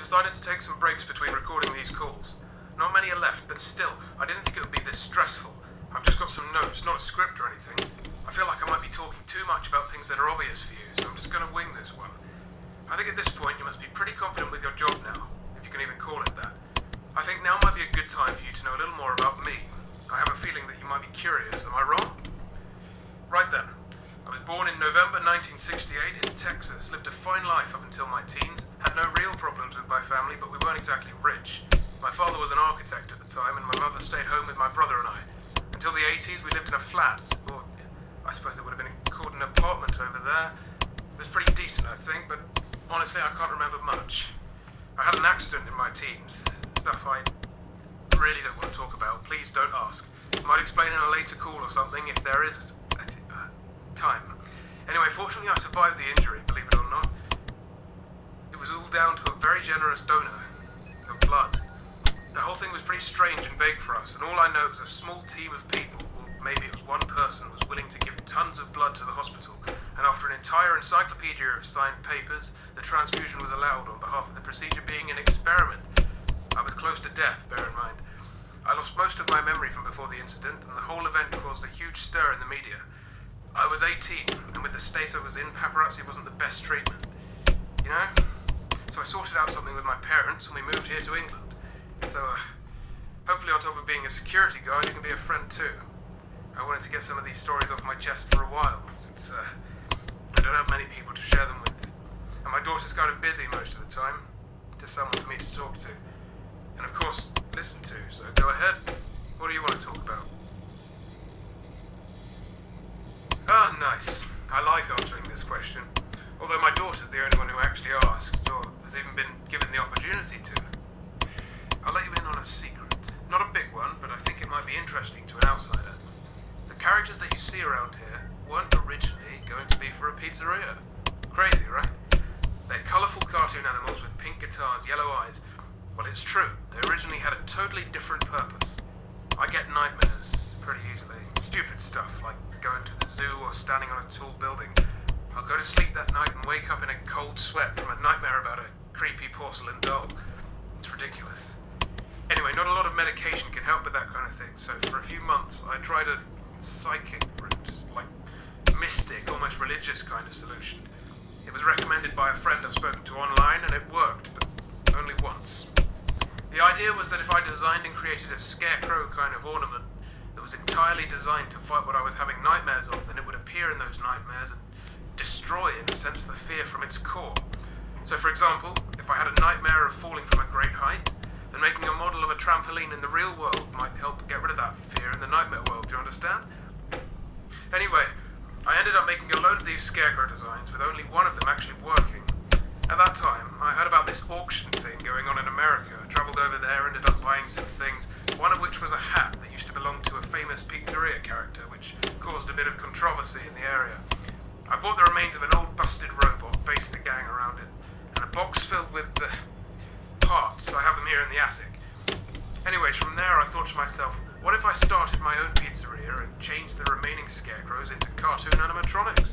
decided to take some breaks between recording these calls. Not many are left, but still, I didn't think it would be this stressful. I've just got some notes, not a script or anything. I feel like I might be talking too much about things that are obvious for you, so I'm just going to wing this one. I think at this point you must be pretty confident with your job now, if you can even call it that. I think now might be a good time for you to know a little more about me. I have a feeling that you might be curious, am I wrong? Right then. I was born in November 1968 in Texas, lived a fine life up until my teens, had no real problems with my family, but we weren't exactly rich. My father was an architect at the time, and my mother stayed home with my brother and I. Until the 80s, we lived in a flat, or I suppose it would have been called an apartment over there. It was pretty decent, I think, but honestly, I can't remember much. I had an accident in my teens, stuff I really don't want to talk about. Please don't ask. I might explain in a later call or something if there is time. Anyway, fortunately I survived the injury, believe it or not. It was all down to a very generous donor of blood. The whole thing was pretty strange and vague for us, and all I know was a small team of people, or maybe it was one person, was willing to give tons of blood to the hospital, and after an entire encyclopedia of signed papers, the transfusion was allowed on behalf of the procedure being an experiment. I was close to death, bear in mind. I lost most of my memory from before the incident, and the whole event caused a huge stir in the media. I was 18, and with the state I was in, paparazzi wasn't the best treatment. You know? So I sorted out something with my parents, and we moved here to England. So, hopefully on top of being a security guard, you can be a friend too. I wanted to get some of these stories off my chest for a while, since I don't have many people to share them with. And my daughter's kind of busy most of the time. Just someone for me to talk to. And of course, listen to, so go ahead. What do you want to talk about? Ah, nice. I like answering this question. Although my daughter's the only one who actually asked, or has even been given the opportunity to. I'll let you in on a secret. Not a big one, but I think it might be interesting to an outsider. The characters that you see around here weren't originally going to be for a pizzeria. Crazy, right? They're colourful cartoon animals with pink guitars, yellow eyes. Well, it's true. They originally had a totally different purpose. I get nightmares pretty easily. Stupid stuff, like going to the zoo or standing on a tall building. I'll go to sleep that night and wake up in a cold sweat from a nightmare about a creepy porcelain doll. It's ridiculous. Anyway, not a lot of medication can help with that kind of thing, so for a few months I tried a psychic route, like mystic, almost religious kind of solution. It was recommended by a friend I've spoken to online, and it worked, but only once. The idea was that if I designed and created a scarecrow kind of ornament that was entirely designed to fight what I was having nightmares of, then it would appear in those nightmares and destroy, in a sense, the fear from its core. So, for example, if I had a nightmare of falling from a great height, then making a model of a trampoline in the real world might help get rid of that fear in the nightmare world, do you understand? Anyway, I ended up making a load of these scarecrow designs with only one of them actually working. At that time, I heard about this auction thing going on in America. I travelled over there, ended up buying some things, one of which was a hat that used to belong to a famous pizzeria character, which caused a bit of controversy in the area. I bought the remains of an old busted robot, faced the gang around it, and a box filled with the parts. I have them here in the attic. Anyways, from there I thought to myself, what if I started my own pizzeria and changed the remaining scarecrows into cartoon animatronics?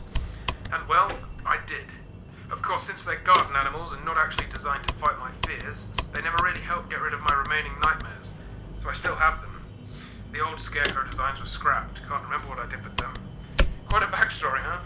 And well, I did. Of course, since they're garden animals and not actually designed to fight my fears, they never really helped get rid of my remaining nightmares. So I still have them. The old scarecrow designs were scrapped. Can't remember what I did with them. Quite a backstory, huh?